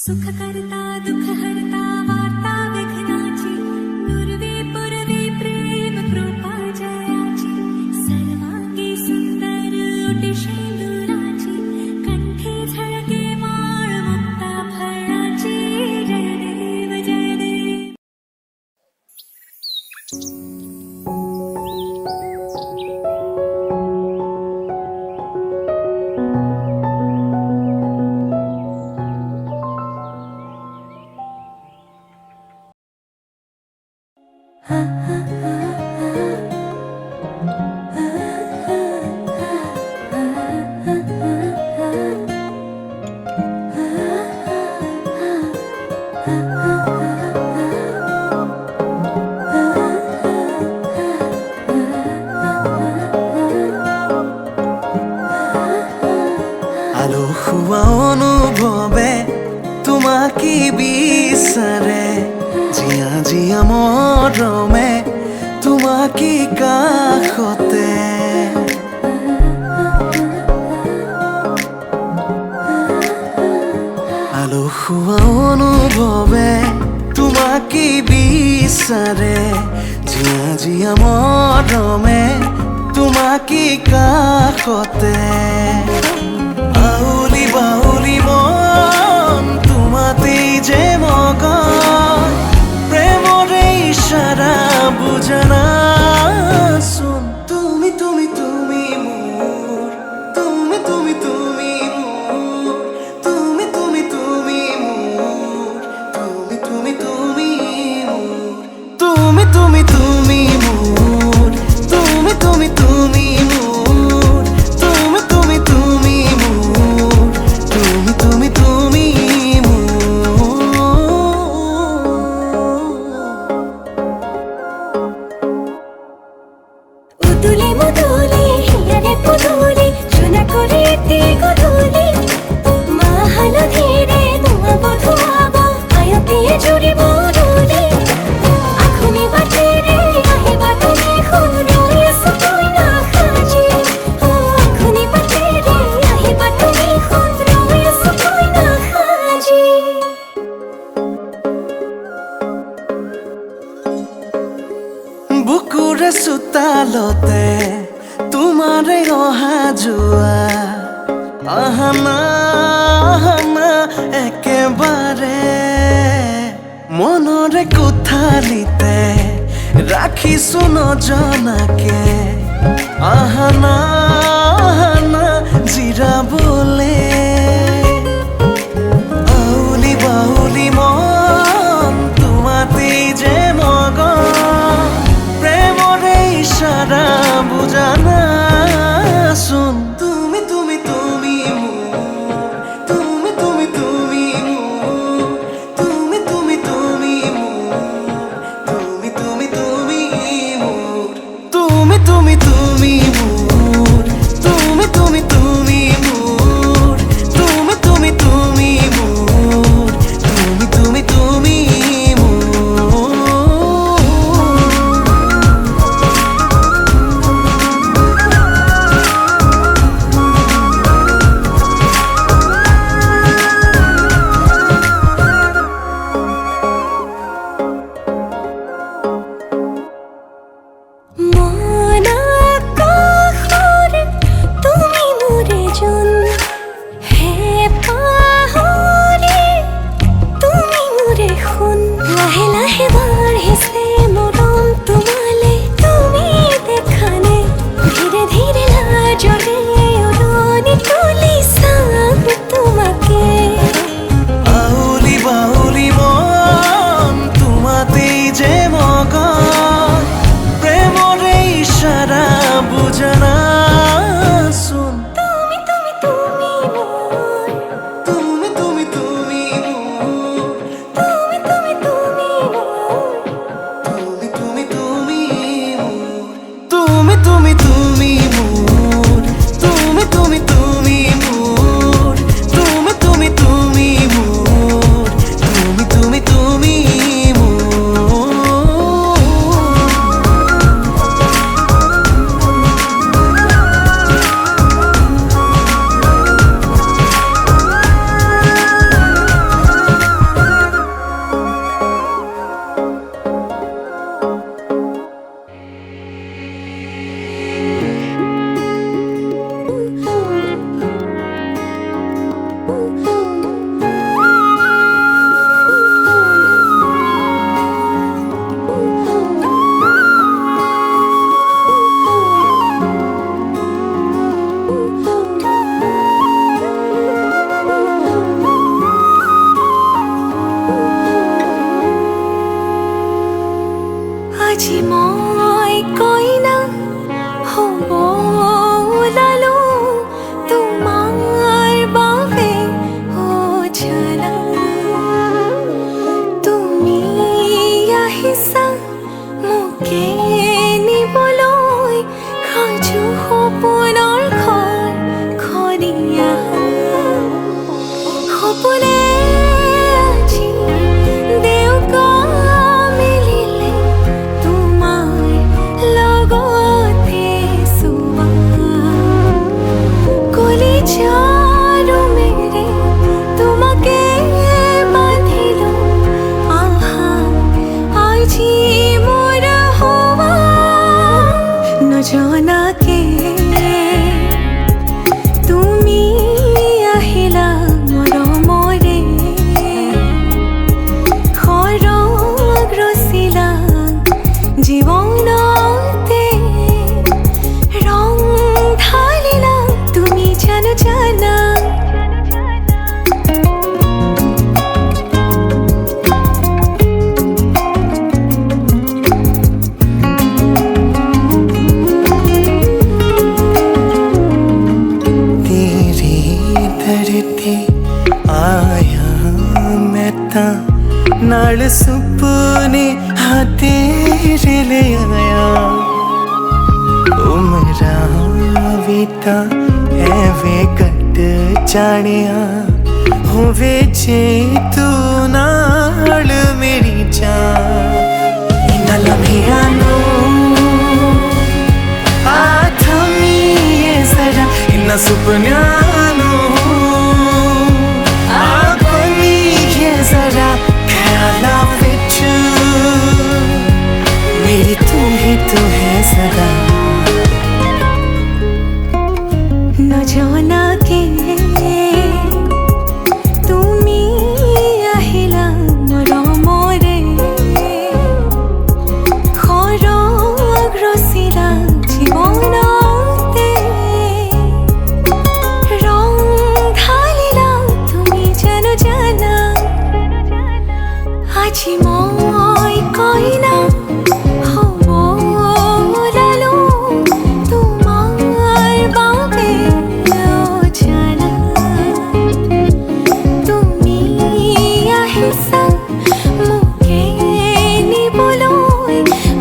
सुख करता दुख हरता वार्ता विघ्नाची पूर्वे पूर्वे प्रेम कृपा जयाची सर्वांगी सुंदर ओटी शेंदुराची कंठी झळके माळ मुक्ता फळाची जय देव जय देव। আলো খোৱা অনুভৱে তোমাকে বিচাৰে জিয়া জিয়া মৰমে তোমাকে কাষতে আলো খোৱা অনুভৱে তোমাকে বিচাৰে জিয়া জিয়া মৰমে তোমাকে কাষতে বাউলি বাউলি মন তোমাতেই যে মগন প্রেমরে ইশারা বুঝানা শুন তুমি তুমি তুমি মোর তুমি তুমি তুমি মোর তুমি তুমি তুমি মোর তুমি তুমি তুমি মোর তুমি তুমি তুমি মোর তুমি তুমি তুমি মোর তুমি তুমি তুমি মোর তুমি তুমি তুমি উদুলে মুদুলে হিয়ারে পুদুলে সোনা করে এতে গধুলে মা হালো ধীরে ধোয়া বধুয়াব আয়া পিয়ে জুড়ি বদুলে আখুনি বাটে রে আহে বাটুনি খুন রয়ে সুতোই না খাজি আখুনি বাটে রে আহে বাটুনি খুন রয়ে সুতোই না খাজি। বুকুৰে চোতালতে তোমাৰে অহা যোৱা আহানা আহানা একেবাৰে মনৰে কোঠালিতে ৰাখিছো নজনাকে আহানা আহানা জিৰাবলে বাউলি বাউলি মন তোমাতেই যে মগন প্রেমরে ইশারা বুঝানা শুন তুমি তুমি তুমি মোর তুমি তুমি তুমি মোর তুমি তুমি তুমি মোর তুমি তুমি তুমি মোর তুমি তুমি তুমি মোর তুমি তুমি তুমি মোর था नाल सुपने हाँ तेरे ले आया ओ मेरा बीता एवे कट जानिया होवे जे तू नाल मेरी जान इन्ना लम्हिया नू जरा इन्ना सुपन्या नू आखिए जरा ख्याला विच मेरी तू है सदा न जाना के তুমি আহিলা মৰমৰে খৰগ ৰচিলা জীৱনতে ৰং ঢালিলা তুমি জানো জানা আজি মই কইনা হ'ব ওলালো তোমাৰ বাবে জানা তুমি আহিছা মোকে নিবলৈ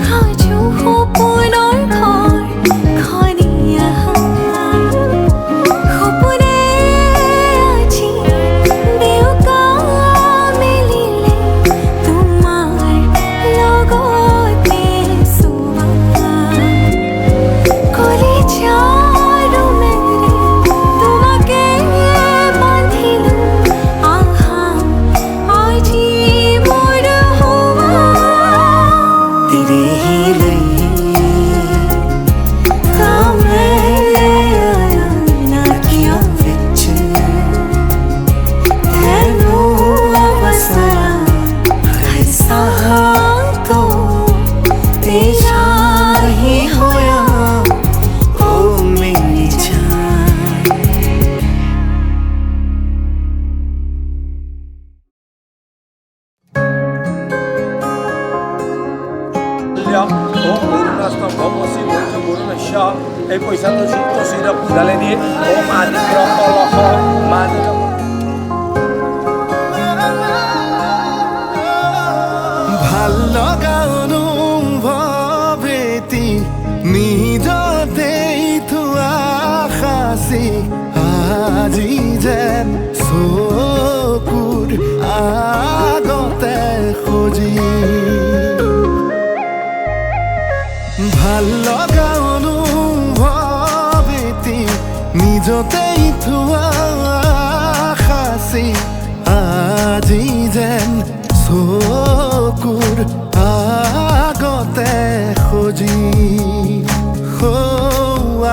সাজু সপোনৰ ঘৰখনি আহা সপোনে আজি বিয়কা মেলিলে তোমাৰ লগতে চুবা কলিজাৰ মেলি তোমাকে বান্ধিলো আহা আজি মোৰ হোৱা तेरे ही लिए कामे आया ना किया विच तेनू बसरा ऐसा तो तेरा ही होया ओ मेरी जान o Urunasta Bomosi, Murunasha, e poi sanno tutto si da dalle di o mani troppo la mani ভাল লগা অনুভৱেতি নিজতেই থোৱা সাঁচি আজি যেন চকুৰ আগতে সজি ভাল লগা অনুভৱেতি নিজতেই থোৱা সাঁচি আজি যেন চকুৰ আগতে সজি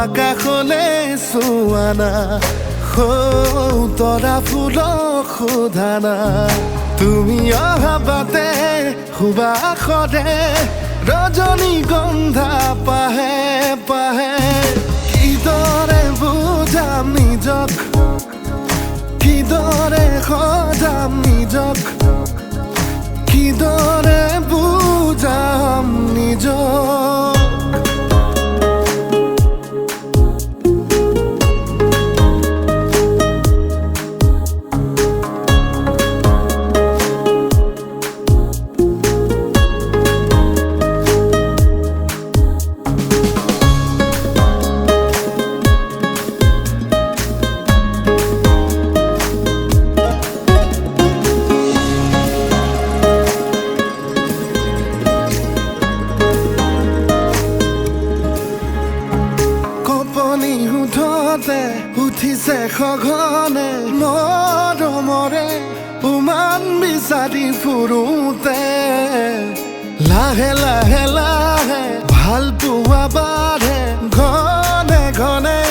আকাশলে চোৱানা তৰা ফুলক সোধানা তুমি অহা বাটে সুবাসৰে ৰজনীগন্ধা পাহে পাহে কিদৰে বুজাম নিজক কিদৰে সজাম নিজক কিদৰে বুজাম নিজক উঠিছে সঘনে মৰমৰে উমান বিচাৰি ফুৰোতে লাহে লাহে লাহে ভাল পোৱা বাঢ়ে ঘনে ঘনে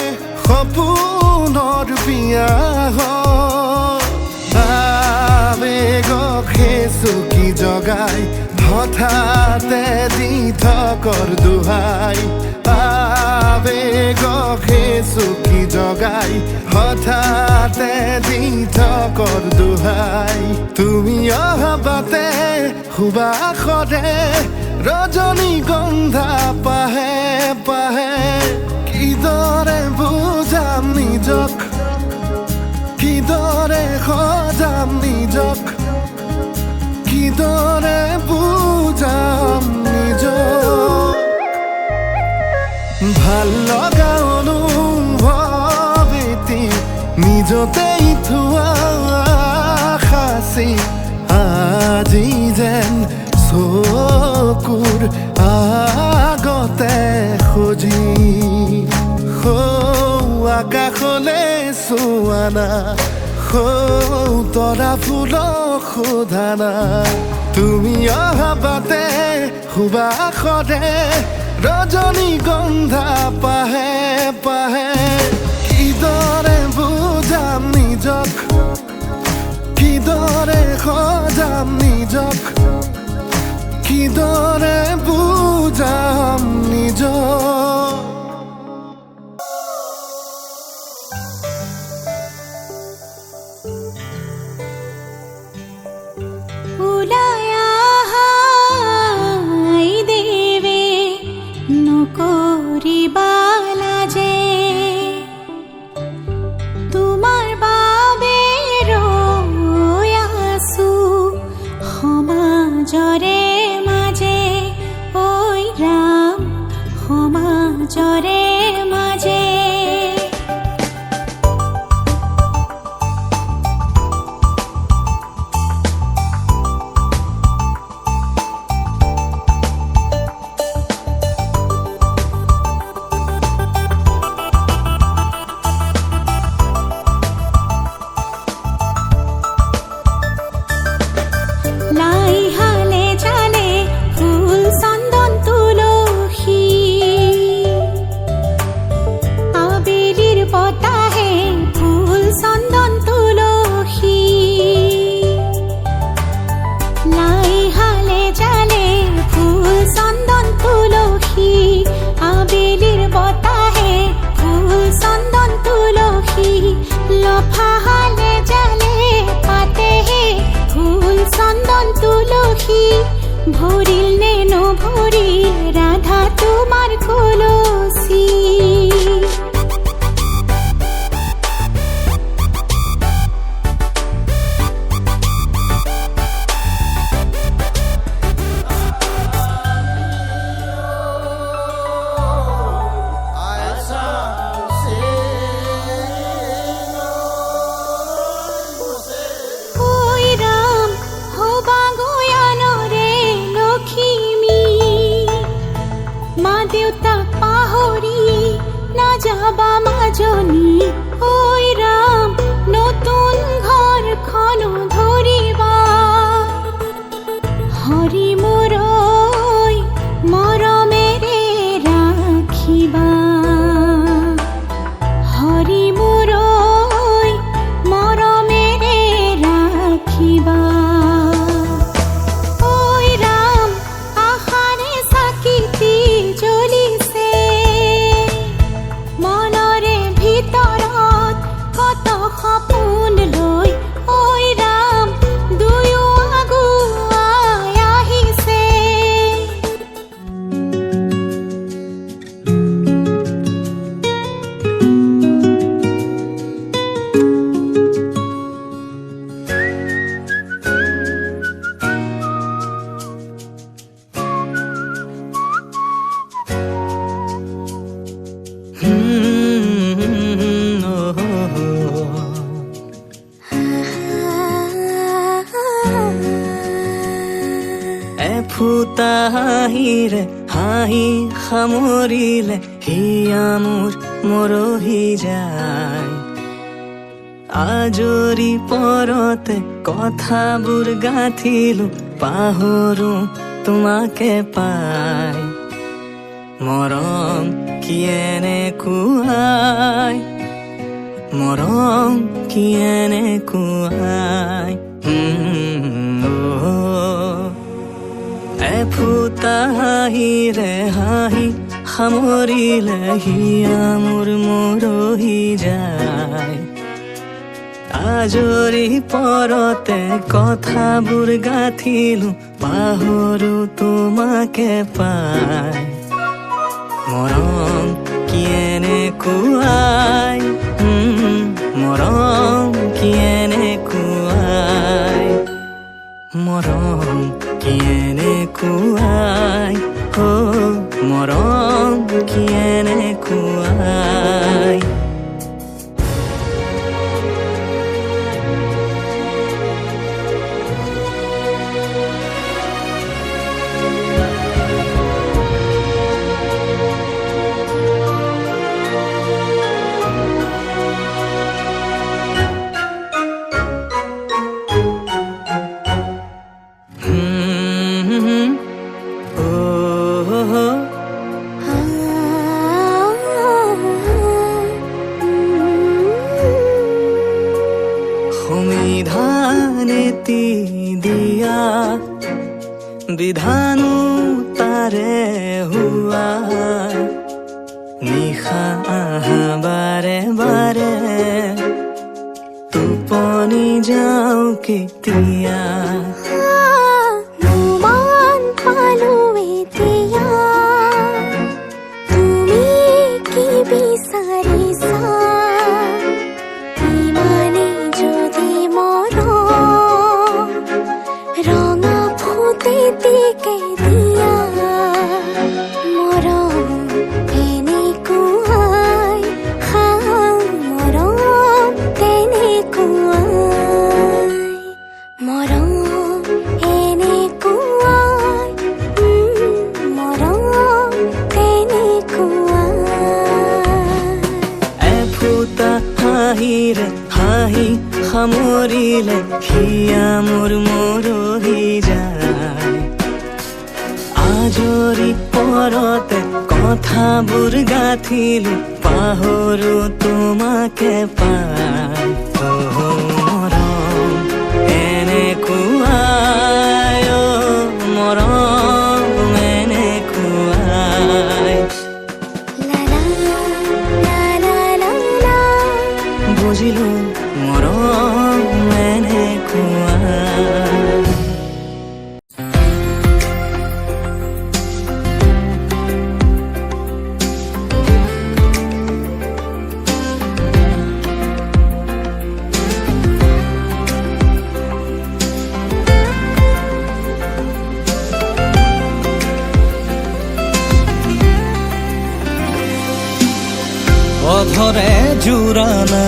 সপোনৰ বিয়া আবেগক চুকি জগাই হঠাতে দি থকৰ দোহাই আবেগক চুকি জগাই হঠাতে দি থকৰ দোহাই তুমি অহা বাটে সুবাসৰে ৰজনীগন্ধা পাহে পাহে কিদৰে বুজাম নিজক কিদৰে সজাম নিজক ভাল লগা অনুভৱ এটি নিজতেই থোৱা সাঁচি আজি যেন চকুৰ আগতে সজি আকাশলে চোৱা না তৰা ফুলক সোধা না তুমি অহা বাটে সুবাসৰে ৰজনীগন্ধা পাহে পাহে কিদৰে বুজাম নিজক কিদৰে সজাম নিজক কিদৰে বুজাম নিজক উলায়া হাই দেবে নকৰিবা লাজে তোমাৰ বাবে ৰৈ আছো সমাজৰে মাজে ঐ ৰাম সমাজৰে মাজে লাই হালে জালে ফুল চন্দন তুলসী আবেলির বতাহে ফুল চন্দন তুলসী লাই হালে জালে ফুল চন্দন তুলসী আবেলির বতাহে ফুল চন্দন তুলসী লফা হালে জালে পাতেহে ফুল চন্দন তুলসী ভরিল নে নভরিল রাধা তোমার কলসী ওই রাম হবা গয়ানরে লখিমী মা দেউতাক পাহৰি না যাবা মাজনী ওই ৰাম নতুন ঘৰখন ধৰিবা হৰি মোৰৈ মৰমেৰে ৰাখিবা হৰি মোৰৈ মৰমেৰে ৰাখিবা ওই ৰাম আশাৰে চাকিতি জ্বলিছে মনৰে ভিতৰত কত সপোন লৈ ওই ৰাম দুয়ো আগুৱাই আহিছে এফুটা হাঁহিৰে হাঁহি সামৰিলে হিয়া মোৰ মৰহি যায় আজৰি পৰতে কথাবোৰ গাঁঠিলো পাহৰো তোমাকে পাই মৰম কি এনেকুৱাই মৰম কি এনেকুৱাই এফুটা হাঁহিৰে হাঁহি সামৰিলে হিয়া মোৰ মৰহি যায় আজৰি পৰতে কথাবোৰ গাঁঠিলো পাহৰো তোমাকে পাই মৰম কি এনেকুৱাই মৰম কি এনেকুৱাই মৰম কি এনেকুৱাই মৰম কি এনেকুৱাই সংবিধানেতি দিয়া বিধানো তাৰে হোৱা নিশা আহা বাৰে বাৰে টোপনি যাওঁ কেতিয়া নুমান পালো এতিয়া তুমি কি বিচাৰিছা ইমানে যদি মৰম ৰঙা ফুটেটিকে দিয়া মৰম এনেকুৱাই মৰম তেনেকুৱাই মৰম এনেকুৱাই মৰম তেনেকুৱাই এফুটা হাঁহিৰে হাঁহি সামৰিলে হিয়া মোৰ মৰহি যায় আজৰি পৰতে কথাবোৰ গাঁঠিলো পাহৰো তোমাকে পাই মৰম এনেকুৱাই মৰম এনেকুৱাই লা লা লা লা লা লা বুজিলো মৰম এনেকুৱাই অধৰে জোৰানা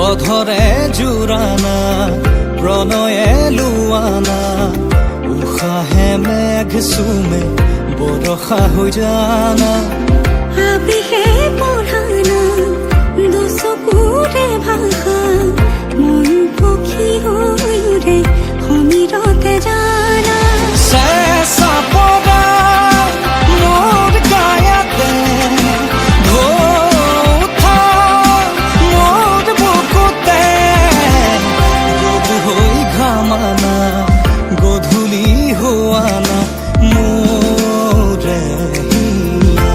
অধৰে জোৰানা প্ৰণয়ে লোৱানা উশাহে মেঘ চুমে বৰষা হৈ জানা আবেহে পঢ়ানা দুচকুৰে ভাষা মন পক্ষী হৈ উৰে সমীৰতে জানা চেঁচা পদা মোৰ গায়াতে উঠা মোৰ বুকুতে ৰ'দ হৈ ঘামানা গধূলি হোৱানা মোৰে হিয়া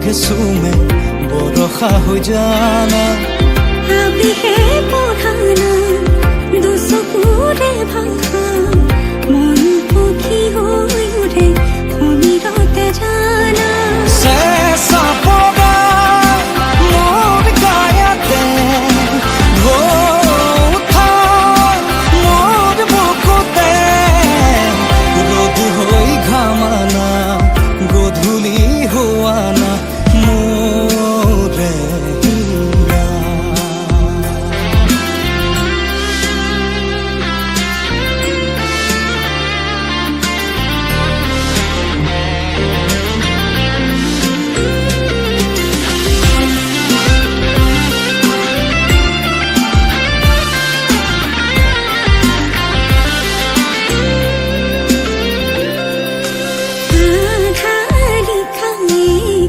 আগে চুমে বৰষা হৈ জানা আবেগে পঢ়ানা দুচকুৰে ভাষা মন পক্ষী হৈ উঠে সমীৰতে জানা চেঁচা পৰা মোৰ গায়তে উঠা মোৰ বুকুতে ৰ'দ হৈ ঘামানা গধূলি হোৱানা মোৰে হিয়া আধাৰি খালে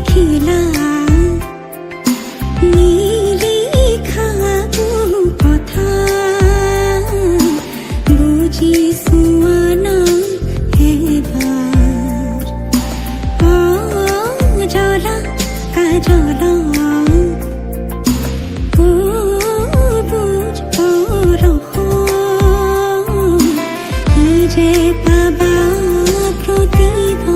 খিলা নিলিখা কথা বুজিছো না এবাৰ জলা কাজলা বুজ পৰশ যে পাবা প্ৰতিভা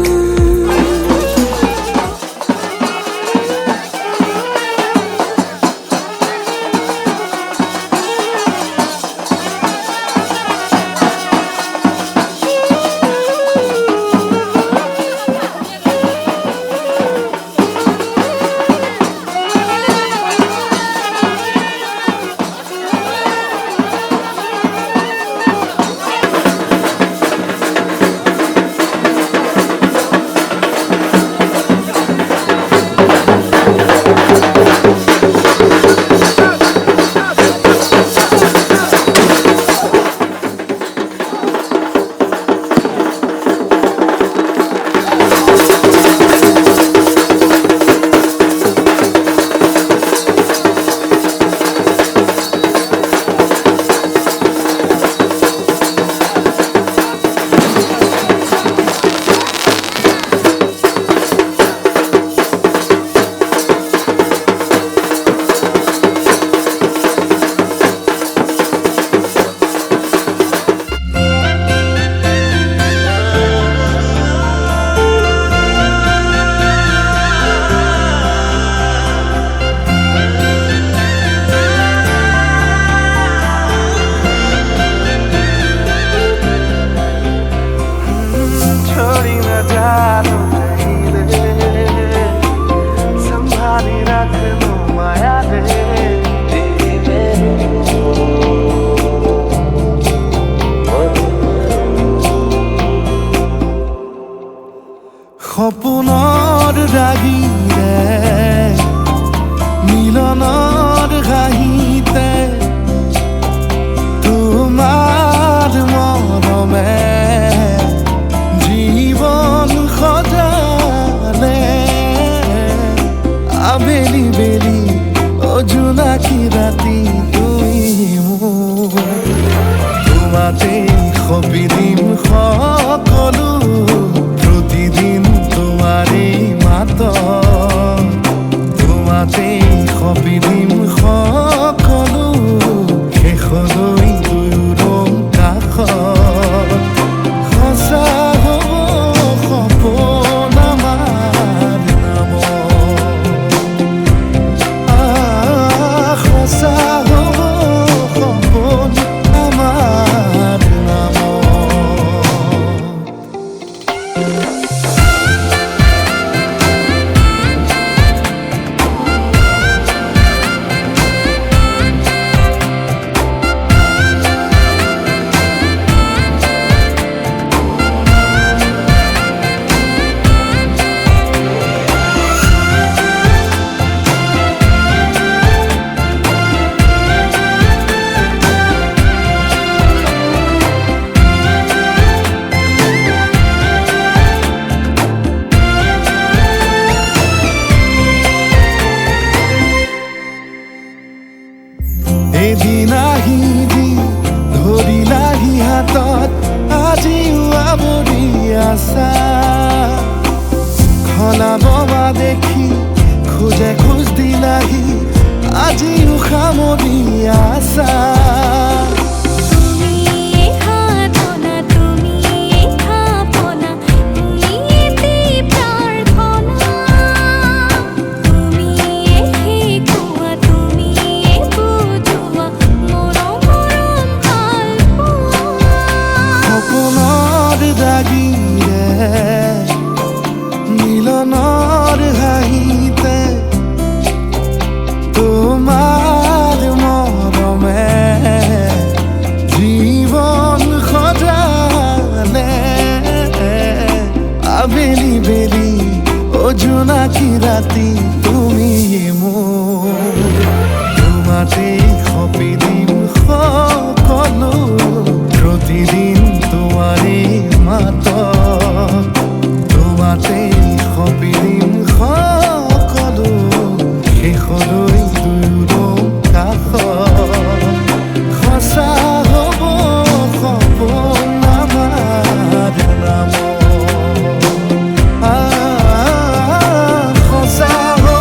छोड़ी न जानो कहीं दे संभाली रख लो माया दे সপোনৰ ৰাগীৰে মিলনৰ ঘাঁহিতে তোমাৰ মৰমে জীবন সজালে আবেলি বেলি অজোনাকি ৰাতি তুমি মোৰ তোমাতেই সপি দিম সকলো প্ৰতিদিন তোমাৰেই মাত তোমাতেই সপি দিম সকলো শেষলৈ দুয়োৰ কাষত সঁচা হ'ব সপোন আমাৰ নামত সঁচা হ'ব সপোন আমাৰ নামত যে খোজ দিলাহি আজিও সামৰি আছা তুমি সাধনা তুমি স্থাপনা তুমি প্ৰাৰ্থনা তুমি শিকোৱা তুমি বুজোৱা মৰম ভাল পোৱা সপোনৰ দাগিৰে মিলনৰ হাঁহিতে তোমাৰ মৰমে জীৱন সজালে আবেলি বেলি অজোনাকি ৰাতি তুমি মোৰ তোমাতেই সপিদিম সকলো প্ৰতিদিন তোমাৰেই মাত তোমাতেই সপিদিম সকলো শেষলৈ দুয়ো কাষত সঁচা হ'ব সপোন আমাৰ নামত সঁচা হ'ব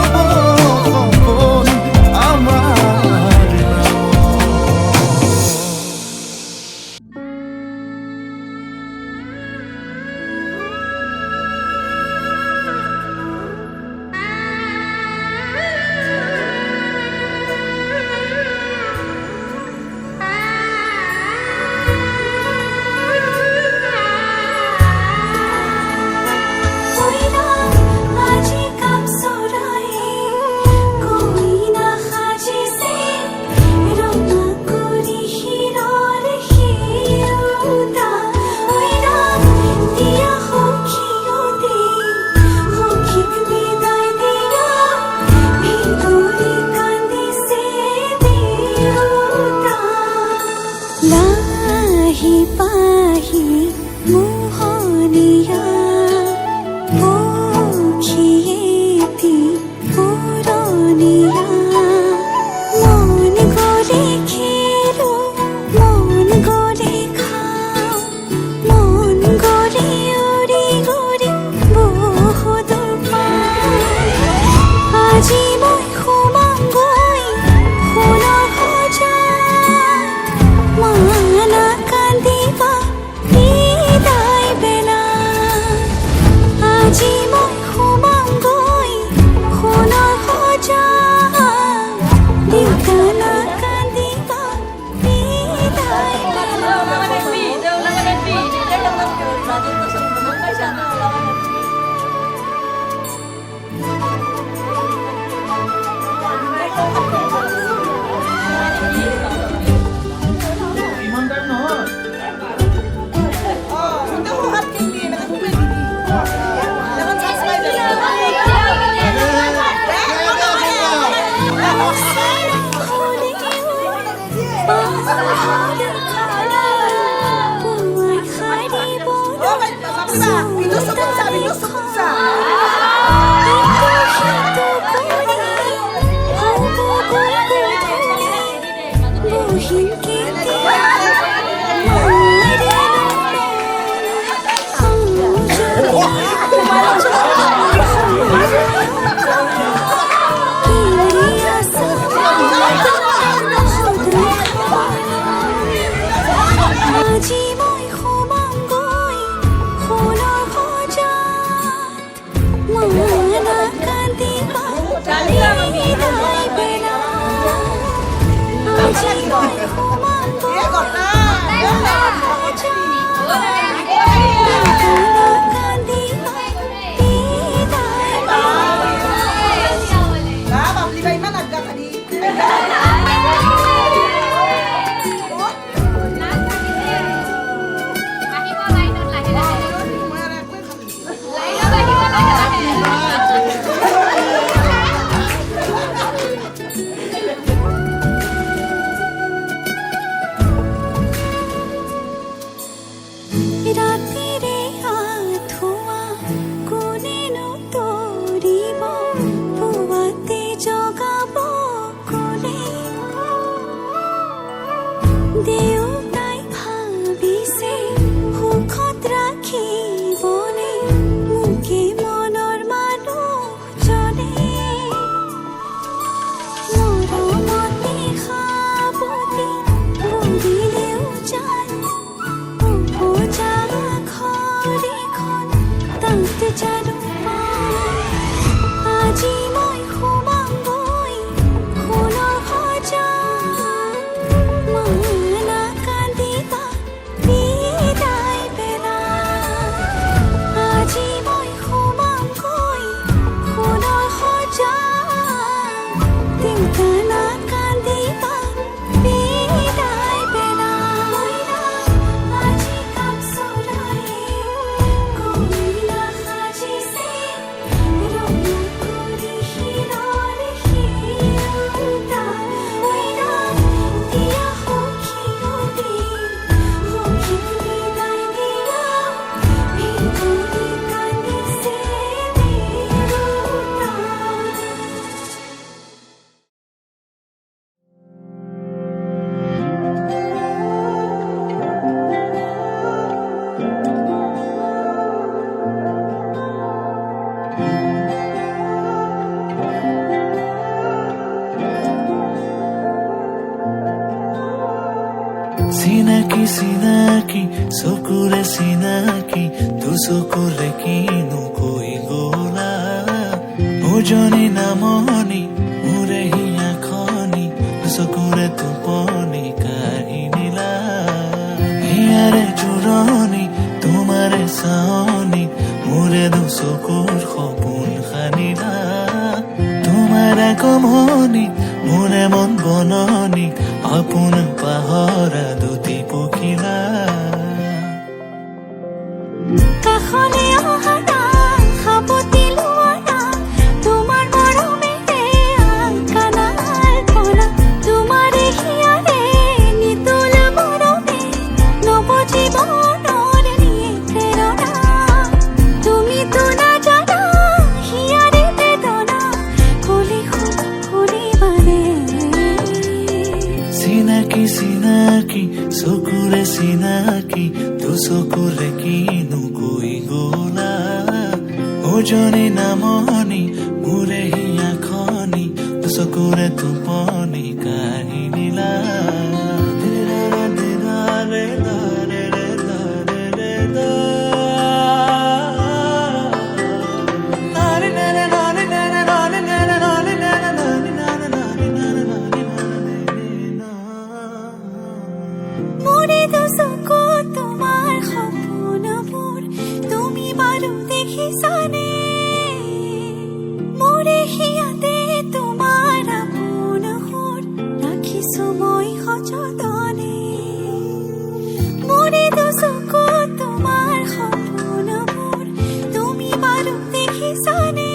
চিনাকি চকুৰে চিনাকি তো চকুৰে কিনো কৈ গলা ওজনী নামনি মোৰে হিয়া খনি চকুৰে টোপনি কাঢ়ি নিলা হিয়াৰে জোৰণি তোমাৰে চাৱনি মোৰে দুচকুৰ সপোন সানিলা তোমাৰ আগমনি মোৰে মন বননি আপোন পাহৰা দুটি পখিলা কাষলে অহা না সাবতি লোৱা না তোমাৰ মৰমেৰে আংকানাৰ পৰা তোমাৰে হিয়াৰে নিতুল মৰমে নৱ জীৱনৰ নিয়ে প্ৰেৰণা তুমিতো নাজানা হিয়াৰে বেদনা কলি শুনিবানে চিনাকি চিনাকি চকুৰে চিনাকি তো চকুৰে কিনো কৈ গলা ওজনী নামনি মোৰে হিয়া খনি তো চকুৰে টোপনি কাঢ়ি নিলা মোৰে দুচকু তোমাৰ সপোনবোৰ তুমি বাৰু দেখিছানে মোৰে হিয়াতে তোমাৰ আপোন সুৰ ৰাখিছো মই সযতনে মোৰে দুচকু তোমাৰ সপোনবোৰ তুমি বাৰু দেখিছানে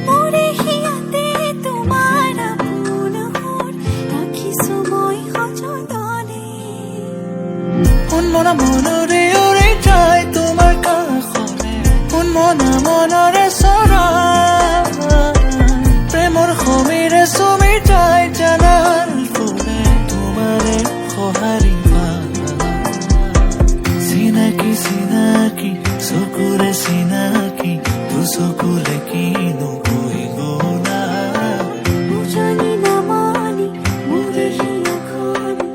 মোৰে হিয়াতে তোমাৰ আপোন সুৰ ৰাখিছো মই সযতনে কোন মনা মনৰে উৰি যায় তোমাৰ কাষলে কোন মনা মনৰে চৰা প্ৰেমৰ সমীৰে চুমি যায় জানাল ফুলে তোমাৰে সঁহাৰি পা চিনাকি চিনাকি চকুৰে চিনাকি তো চকুৰে কিনো কৈ গলা উজনি নামনি মোৰে হিয়া খনি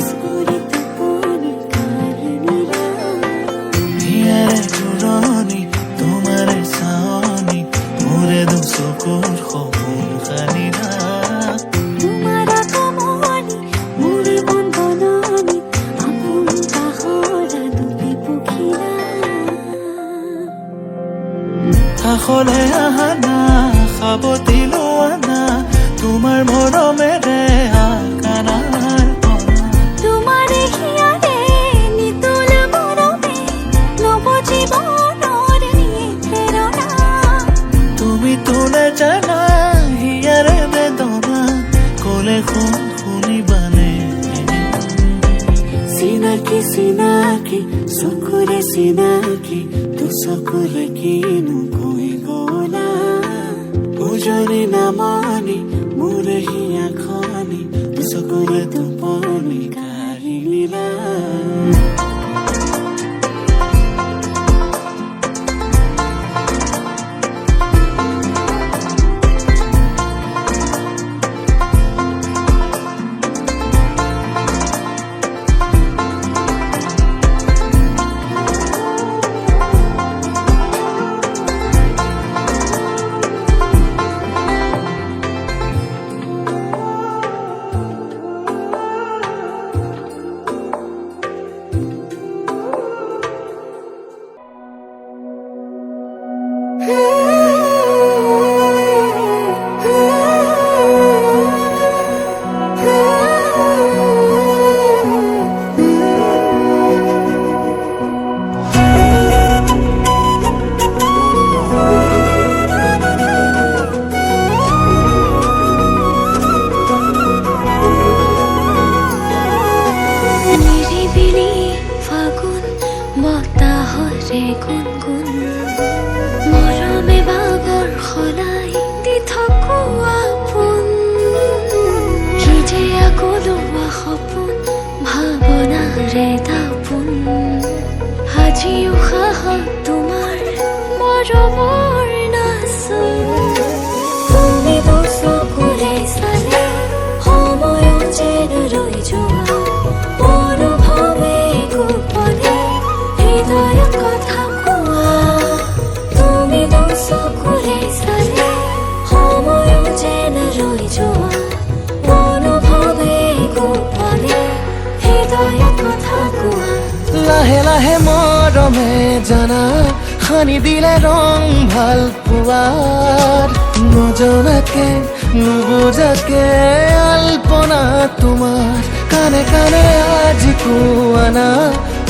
চকুৰে টোপনি কাঢ়ি নিলা হিয়াৰে জোৰণি তোমাৰে চাৱনি মোৰে দুচকুৰ সপোন সানিলা তোমাৰ আগমনি মোৰে মন বননি আপোন পাহৰা দুটি পখিলা কাষলে আহা না সাবতি লোৱা না তোমাৰ মৰমেৰে আকানাৰ পৰা তোমাৰে হিয়াৰে নিতুল মৰমে নৱ জীৱনৰ নিয়ে প্ৰেৰণা তুমিতো নাজানা হিয়াৰে বেদনা কলে শুনিবানে চিনাকি চিনাকি চকুৰে চিনাকি তো চকুৰে কিনো কৈ গলা উজনি নামনি মোৰে হিয়া খনি তো চকুৰে টোপনি কাঢ়ি নিলা যেন ৰই যোৱা অনুভৱে গোপনে হৃদয়ত কথা কোৱা লাহে লাহে মৰমে জানা সানি দিলে ৰং ভাল পোৱাৰ নজনাকে নুবুজাকে আলপনা তোমাৰ কানে কানে আজি কোৱানা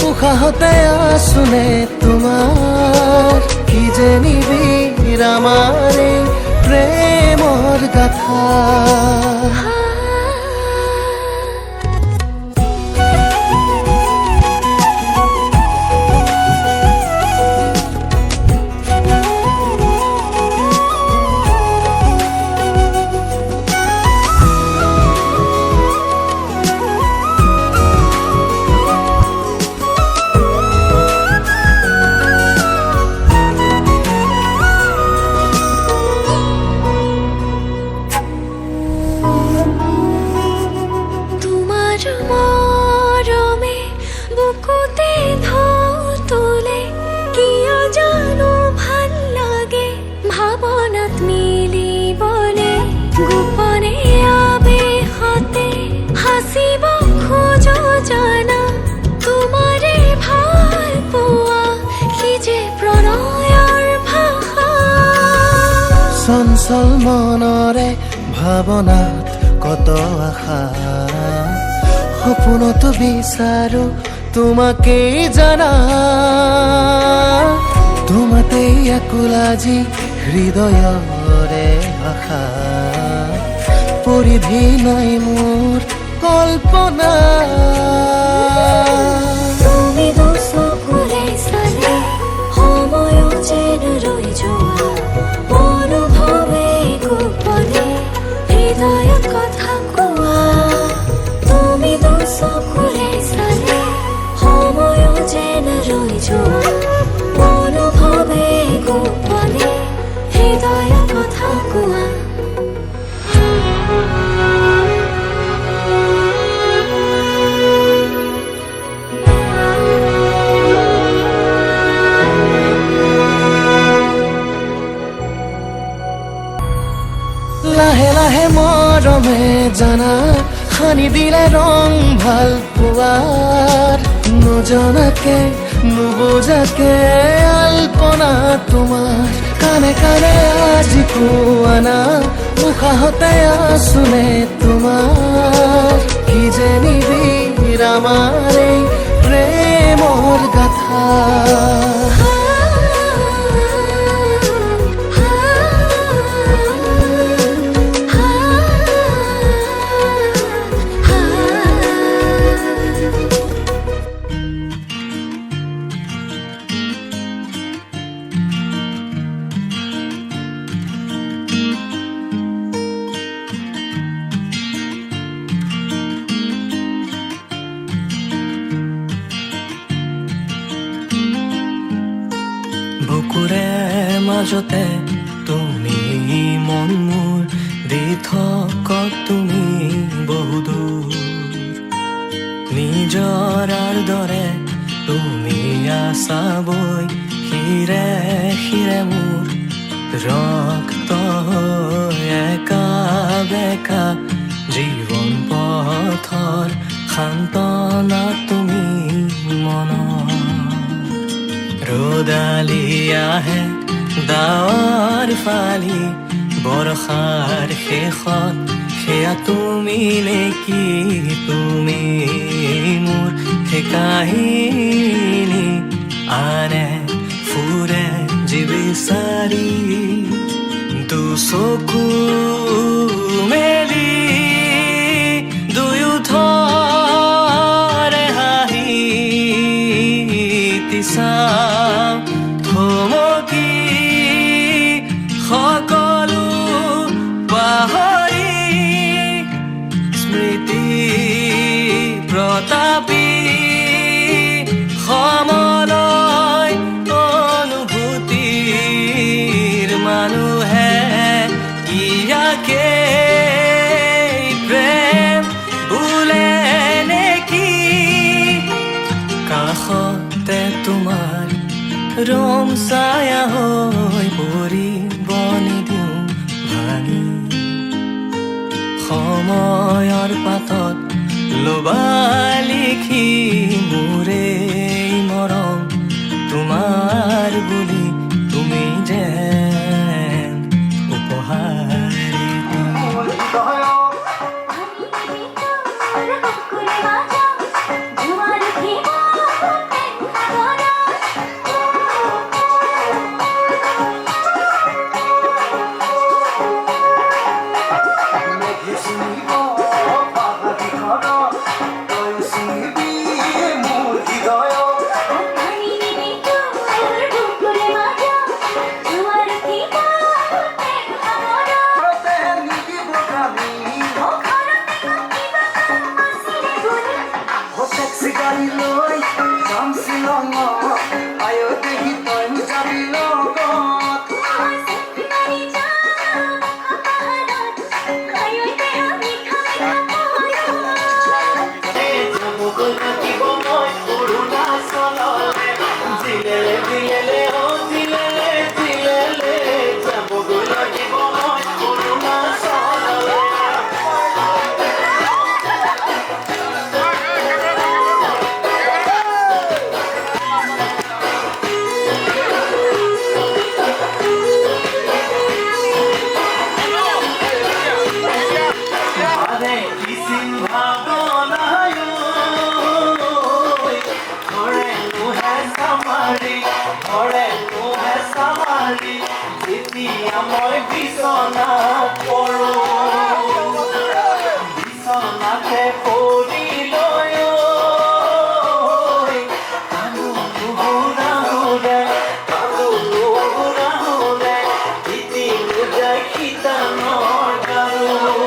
উশাহতে আছোনে তোমাৰ কি যে নিবিড় আমাৰ এই প্ৰেমৰ গাথা মৰমে বুকুতে ঢৌ তোলে কিয় জানো ভাল লাগে ভাৱনাত মিলিবলে গোপনে আবেশতে সাঁচিব খোজো জানা তোমাৰে ভাল পোৱা কি যে প্ৰণয়ৰ ভাষা চঞ্চল মনৰে ভাৱনাত কত আশা সপোনতো বিচাৰো তোমাকেই জানা তোমাতেই আকুল আজি হৃদয়ৰে আশা পৰিধি নাই মোৰ কল্পনা তুমি দুচকুৰে চালে সময়ো যেন ৰৈ যোৱা অনুভৱে গোপনে হৃদয়ত কথা কোৱা তুমি দুচকুৰে চালে সময়ো যেন ৰৈ যোৱা অনুভৱে গোপনে হৃদয়ত কথা কোৱা লাহে লাহে মৰমে জানা সানি দিলে ৰং ভাল পোৱাৰ নজনাকে নুবুজাকে আলপনা তোমাৰ কানে কানে আজি কোৱানা উশাহতে আছোনে তোমাৰ কি যে নিবিড় আমাৰ এই প্ৰেমৰ গাথা বুকুৰে মাজতে তুমি মন মোৰ দি থকা তুমি বহুদূৰ নিজৰাৰ দৰে তুমি আছা বৈ শিৰে শিৰে মোৰ ৰক্ত একা বেকা জীৱন পথৰ সান্তনা তুমি মনৰ ৰ'দালি আহে ডাৱৰ ফালি বৰষাৰ শেষত সেয়া তুমি নেকি তুমি মোৰ সেই কাহিনী আনে ফুৰে যি বিচাৰি দুচকু মেলি দুয়োধৰে হাঁহি চাওঁ থমকি সকলো পাহৰি স্মৃতি প্ৰতাপী সমলয় অনুভূতিৰ মানুহে ইয়াকে প্ৰেম বোলে নেকি কাষতে তোমাৰ ৰম ছায়া হৈ পৰিব নিদিওঁ ভাঙি সময়ৰ পাতত লবা লিখি মোৰে মৰম তোমাৰ বুলি তুমি যেন উপহাৰ মই বিছনা পৰো বিছনাতে পৰি লৈ কান্দো নুহুৰা হুৰে ইতি যায় শীতানৰ গাৰু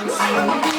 Medicine,